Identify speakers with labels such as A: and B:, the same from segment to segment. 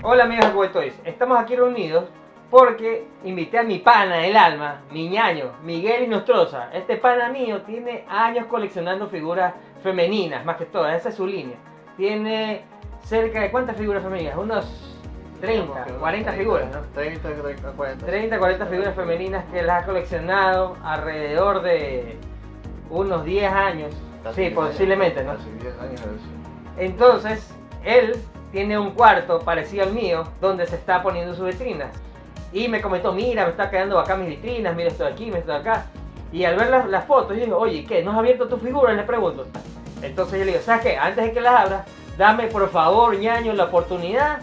A: Hola amigos de Google Toys, estamos aquí reunidos porque invité a mi pana del alma, mi ñaño, Miguel Inostroza. Este pana mío tiene años coleccionando figuras femeninas, más que todo, esa es su línea. Tiene cerca de ¿cuántas figuras femeninas? Unos 30, 40 figuras, ¿no? 30, 40 figuras femeninas que las ha coleccionado alrededor de unos 10 años. Sí, posiblemente, ¿no?
B: Casi 10 años.
A: Entonces, él tiene un cuarto parecido al mío donde se está poniendo sus vitrinas. Y me comentó, mira, me está quedando acá mis vitrinas, mira esto de aquí, mira esto de acá. Y al ver las fotos, yo digo, oye, ¿qué? ¿No has abierto tu figura? Le pregunto. Entonces yo le digo, ¿sabes qué? Antes de que las abras, dame por favor, ñaño, la oportunidad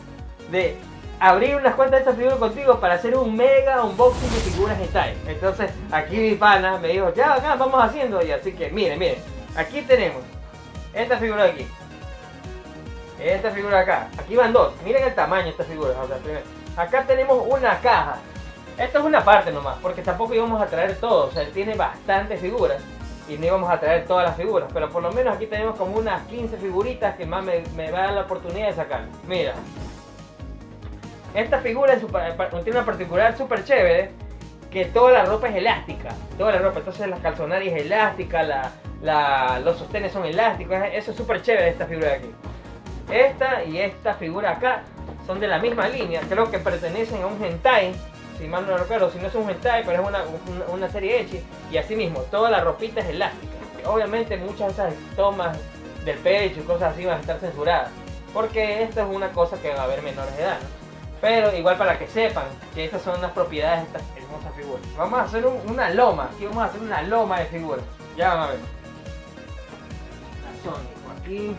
A: de abrir unas cuantas de estas figuras contigo para hacer un mega unboxing de figuras hentai. Entonces aquí mi pana me dijo, ya acá vamos haciendo. Y así que miren, aquí tenemos esta figura de aquí. Esta figura acá, aquí van dos, miren el tamaño de estas figuras. O sea, acá tenemos una caja. Esto es una parte nomás, porque tampoco íbamos a traer todo. O sea, él tiene bastantes figuras y no íbamos a traer todas las figuras. Pero por lo menos aquí tenemos como unas 15 figuritas que más me va a dar la oportunidad de sacar. Mira, esta figura tiene una particular súper chévere, que toda la ropa es elástica. Toda la ropa, entonces las calzonarias es elástica, los sostenes son elásticos. Eso es súper chévere de esta figura de aquí. Esta y esta figura acá son de la misma línea, creo que pertenecen a un hentai, si mal no recuerdo, si no es un hentai, pero es una serie ecchi. Y así mismo, toda la ropita es elástica. Obviamente muchas de esas tomas del pecho y cosas así van a estar censuradas, porque esto es una cosa que va a haber menores de edad, ¿no? Pero igual para que sepan que estas son las propiedades de estas hermosas figuras. Vamos a hacer una loma, aquí vamos a hacer una loma de figuras. Ya van a ver. La Sonic aquí.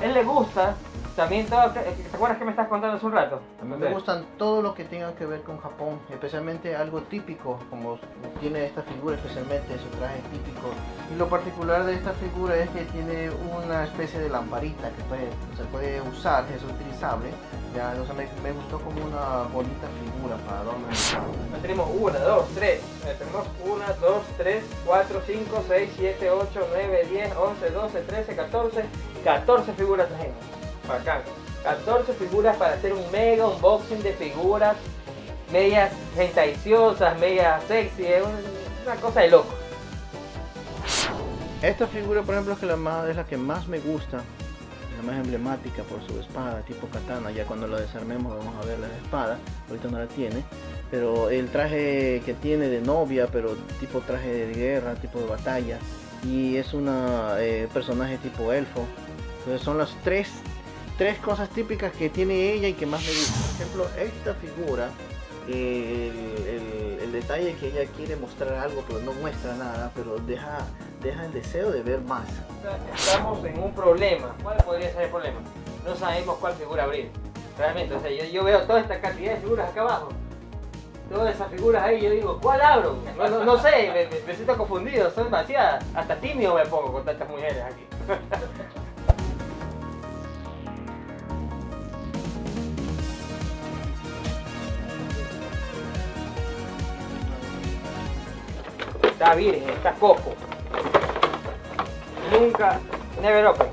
A: Él le gusta también todo. ¿Te acuerdas que me estás contando hace un rato?
B: A mí me gustan todo lo que tenga que ver con Japón, especialmente algo típico, como tiene esta figura, especialmente su traje típico. Y lo particular de esta figura es que tiene una especie de lamparita que se puede usar, es utilizable. Ya, entonces me gustó como una bonita figura para adornar.
A: Tenemos 1, 2, 3. Tenemos 1, 2, 3, 4, 5, 6, 7, 8, 9, 10, 11, 12, 13, 14. 14 figuras trajimos. Bacán. 14 figuras para hacer un mega unboxing de figuras medias hentaiciosas, medias sexy. Es una cosa de loco.
B: Esta figura, por ejemplo, es la que más me gusta. La más emblemática por su espada tipo katana. Ya cuando la desarmemos vamos a ver la espada. Ahorita no la tiene, pero el traje que tiene de novia, pero tipo traje de guerra, tipo de batalla, y es una personaje tipo elfo. Entonces son las tres cosas típicas que tiene ella y que más me gusta. Por ejemplo, esta figura, el detalle que ella quiere mostrar algo pero no muestra nada, pero deja el deseo de ver más.
A: Estamos en un problema. ¿Cuál podría ser el problema? No sabemos cuál figura abrir. Realmente, o sea, yo veo toda esta cantidad de figuras acá abajo. Todas esas figuras ahí, yo digo, ¿cuál abro? No sé, me siento confundido, son demasiadas. Hasta tímido me pongo con tantas mujeres aquí. Está virgen, está coco. Nunca, never open.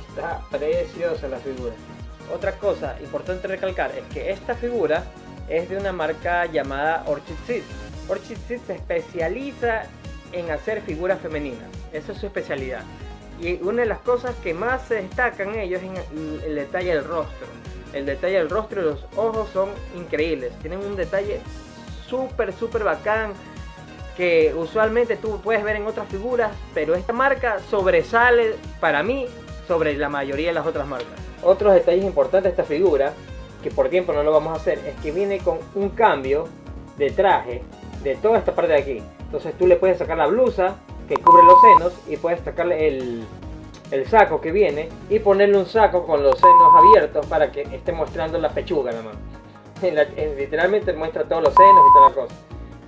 A: Está preciosa la figura. Otra cosa importante recalcar es que esta figura es de una marca llamada Orchid Seed. Orchid Seed se especializa en hacer figuras femeninas. Esa es su especialidad. Y una de las cosas que más se destacan ellos es en el detalle del rostro. El detalle del rostro y los ojos son increíbles. Tienen un detalle súper bacán que usualmente tú puedes ver en otras figuras, pero esta marca sobresale para mí sobre la mayoría de las otras marcas. Otros detalles importantes de esta figura, que por tiempo no lo vamos a hacer, es que viene con un cambio de traje de toda esta parte de aquí. Entonces tú le puedes sacar la blusa que cubre los senos y puedes sacarle el saco que viene y ponerle un saco con los senos abiertos para que esté mostrando la pechuga nada más. Literalmente muestra todos los senos y toda la cosa.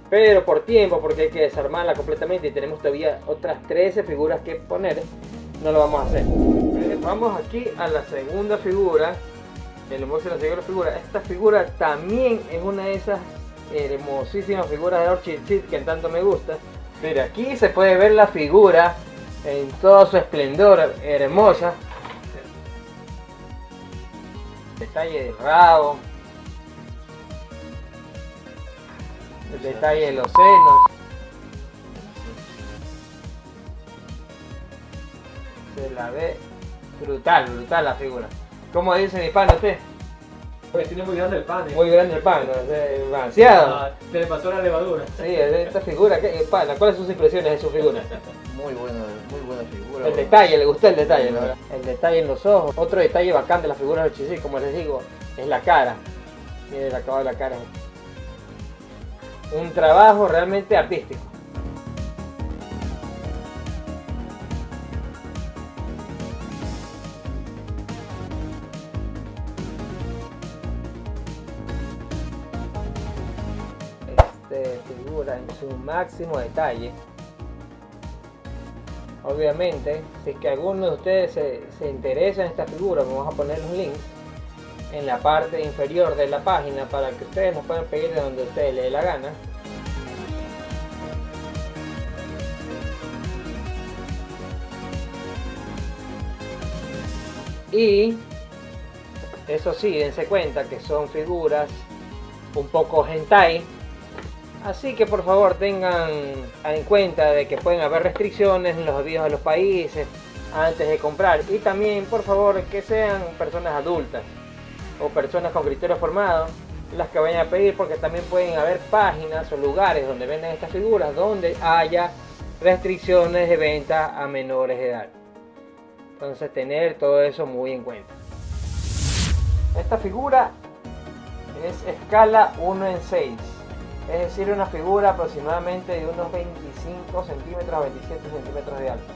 A: Pero por tiempo, porque hay que desarmarla completamente y tenemos todavía otras 13 figuras que poner, no lo vamos a hacer. Vamos aquí a la segunda figura, el unboxing de la segunda figura. Esta figura también es una de esas hermosísimas figuras de Orchid Seed que tanto me gusta. Pero aquí se puede ver la figura en todo su esplendor, hermosa. Detalle del rabo, el detalle de los senos. Se la ve brutal, brutal la figura. ¿Cómo dice mi pana usted?
C: Porque tiene muy grande el pan.
A: Muy grande el pan, ¿no? Demasiado.
C: Ah, se le pasó la levadura.
A: Sí, esta figura, pana, ¿cuáles son sus impresiones de su figura?
B: Muy buena figura.
A: El detalle, le gustó el detalle, ¿no? El detalle en los ojos. Otro detalle bacán de las figuras de Orchid Seed, como les digo, es la cara. Miren el acabado de la cara. Un trabajo realmente artístico. Figura en su máximo detalle. Obviamente, si es que alguno de ustedes se interesa en esta figura, vamos a poner los links en la parte inferior de la página para que ustedes nos puedan pedir de donde ustedes les dé la gana. Y eso sí, dense cuenta que son figuras un poco hentai. Así que por favor tengan en cuenta de que pueden haber restricciones en los envíos a los países antes de comprar. Y también por favor que sean personas adultas o personas con criterio formado las que vayan a pedir, porque también pueden haber páginas o lugares donde venden estas figuras donde haya restricciones de venta a menores de edad. Entonces tener todo eso muy en cuenta. Esta figura es escala 1:6. Es decir, una figura aproximadamente de unos 25 centímetros a 27 centímetros de alto.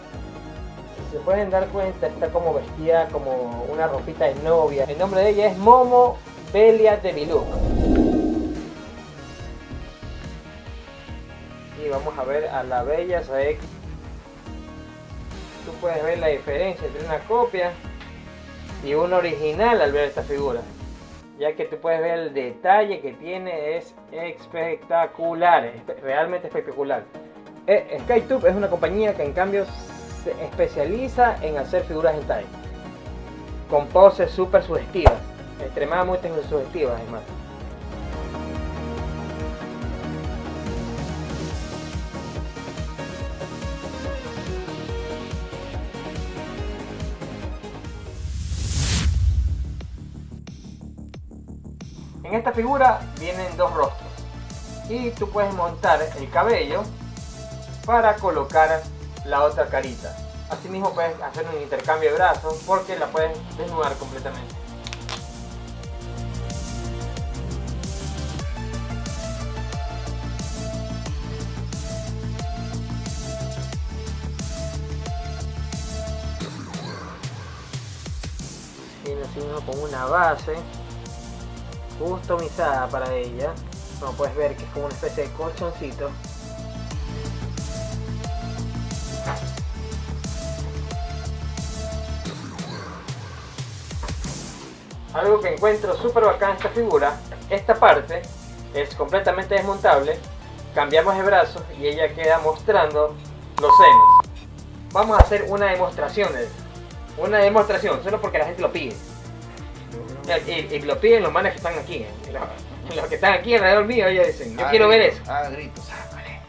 A: Si se pueden dar cuenta, está como vestida como una ropita de novia. El nombre de ella es Momo Belia de Biluk. Y vamos a ver a la bella Saek. Tú puedes ver la diferencia entre una copia y una original al ver esta figura, ya que tú puedes ver el detalle que tiene, es espectacular, realmente espectacular. SkyTube es una compañía que en cambio se especializa en hacer figuras hentai con poses súper sugestivas, extremadamente sugestivas además. En esta figura vienen dos rostros y tú puedes montar el cabello para colocar la otra carita. Asimismo puedes hacer un intercambio de brazos porque la puedes desnudar completamente. Viene así mismo con una base customizada para ella. Como puedes ver que es como una especie de colchoncito. Algo que encuentro súper bacán en esta figura, esta parte es completamente desmontable. Cambiamos el brazo y ella queda mostrando los senos. Vamos a hacer una demostración de eso. Una demostración, solo porque la gente lo pide. Y lo piden los manes que están aquí. Los que están aquí alrededor mío, ellos dicen, yo quiero ver eso.
B: Gritos, sácale.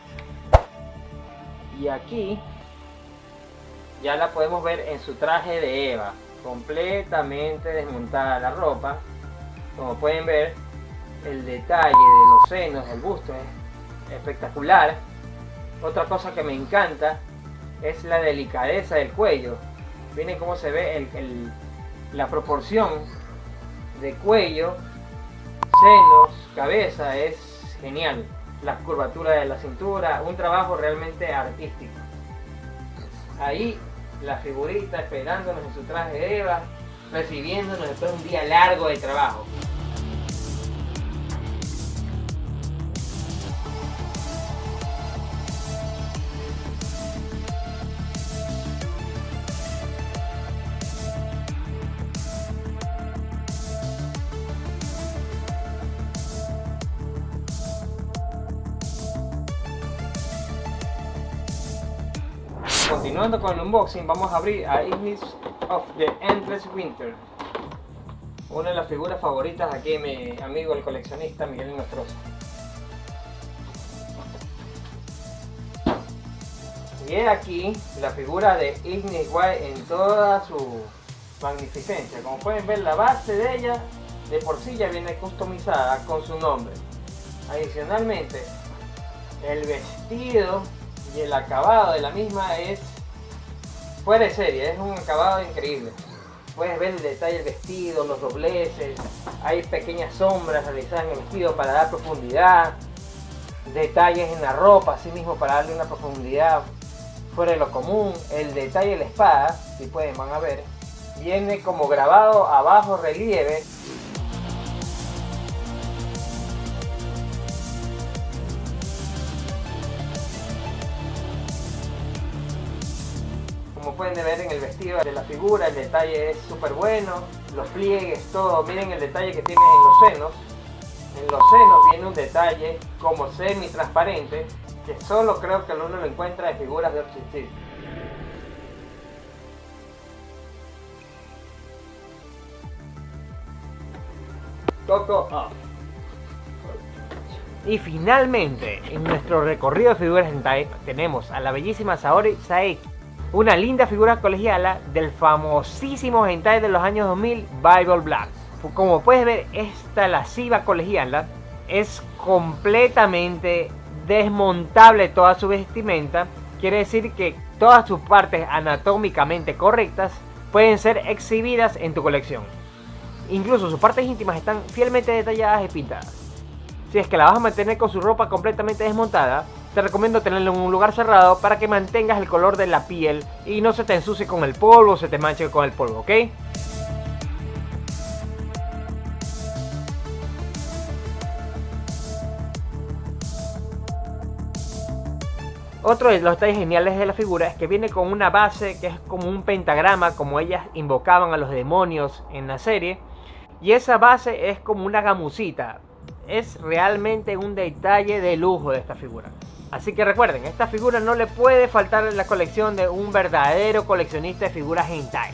A: Y aquí ya la podemos ver en su traje de Eva, completamente desmontada la ropa. Como pueden ver, el detalle de los senos, el busto es espectacular. Otra cosa que me encanta es la delicadeza del cuello. Miren cómo se ve la proporción de cuello, senos, cabeza, es genial. La curvatura de la cintura, un trabajo realmente artístico. Ahí la figurita esperándonos en su traje de Eva, recibiéndonos después de un día largo de trabajo. Continuando con el unboxing, vamos a abrir a Ignis of the Endless Winter. Una de las figuras favoritas aquí de mi amigo el coleccionista Miguel Nostroza. Y he aquí la figura de Ignis White en toda su magnificencia. Como pueden ver, la base de ella de por sí ya viene customizada con su nombre. Adicionalmente, el vestido y el acabado de la misma es fuera de serie, es un acabado increíble. Puedes ver el detalle del vestido, los dobleces, hay pequeñas sombras realizadas en el vestido para dar profundidad, detalles en la ropa, así mismo para darle una profundidad fuera de lo común. El detalle de la espada, si pueden van a ver, viene como grabado a bajo relieve. Como pueden ver en el vestido de la figura, el detalle es súper bueno, los pliegues, todo. Miren el detalle que tiene en los senos. En los senos viene un detalle como semi-transparente, que solo creo que uno lo encuentra en figuras de Orchid City. Coco off. Y finalmente, en nuestro recorrido de figuras hentai, tenemos a la bellísima Saori Saeki, una linda figura colegiala del famosísimo hentai de los años 2000, Bible Black. Como puedes ver, esta lasciva colegiala es completamente desmontable toda su vestimenta. Quiere decir que todas sus partes anatómicamente correctas pueden ser exhibidas en tu colección. Incluso sus partes íntimas están fielmente detalladas y pintadas. Si es que la vas a mantener con su ropa completamente desmontada, te recomiendo tenerlo en un lugar cerrado para que mantengas el color de la piel y no se te ensucie con el polvo o se te manche con el polvo, ¿ok? Otro de los detalles geniales de la figura es que viene con una base que es como un pentagrama, como ellas invocaban a los demonios en la serie. Y esa base es como una gamusita. Es realmente un detalle de lujo de esta figura. Así que recuerden, esta figura no le puede faltar en la colección de un verdadero coleccionista de figuras hentai.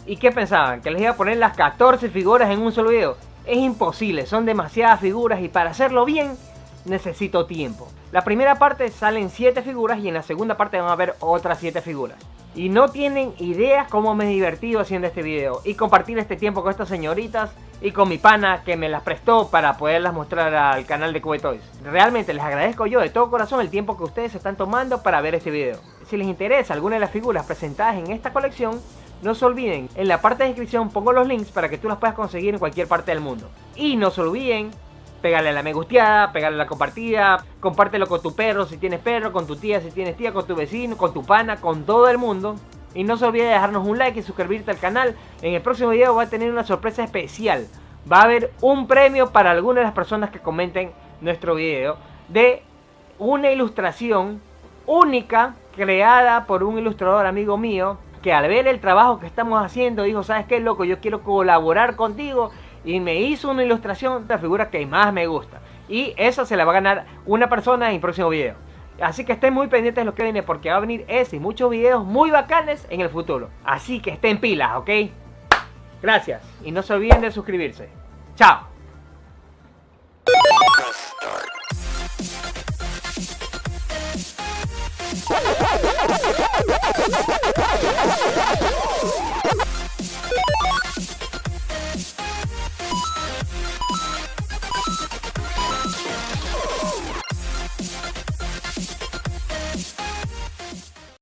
A: ¿Y qué pensaban? ¿Que les iba a poner las 14 figuras en un solo video? Es imposible, son demasiadas figuras y para hacerlo bien necesito tiempo. La primera parte salen 7 figuras y en la segunda parte van a ver otras 7 figuras. Y no tienen idea cómo me he divertido haciendo este video y compartir este tiempo con estas señoritas y con mi pana que me las prestó para poderlas mostrar al canal de Cubetoys. Realmente les agradezco yo de todo corazón el tiempo que ustedes se están tomando para ver este video. Si les interesa alguna de las figuras presentadas en esta colección, no se olviden, en la parte de descripción pongo los links para que tú las puedas conseguir en cualquier parte del mundo. Y no se olviden pegarle a la me gusteada, pegarle a la compartida, compártelo con tu perro si tienes perro, con tu tía si tienes tía, con tu vecino, con tu pana, con todo el mundo. Y no se olvide de dejarnos un like y suscribirte al canal. En el próximo video voy a tener una sorpresa especial. Va a haber un premio para alguna de las personas que comenten nuestro video de una ilustración única creada por un ilustrador amigo mío, que al ver el trabajo que estamos haciendo dijo, ¿sabes qué, loco? Yo quiero colaborar contigo. Y me hizo una ilustración de la figura que más me gusta. Y esa se la va a ganar una persona en el próximo video. Así que estén muy pendientes de lo que viene, porque va a venir ese y muchos videos muy bacanes en el futuro. Así que estén pilas, ¿ok? Gracias. Y no se olviden de suscribirse. ¡Chao!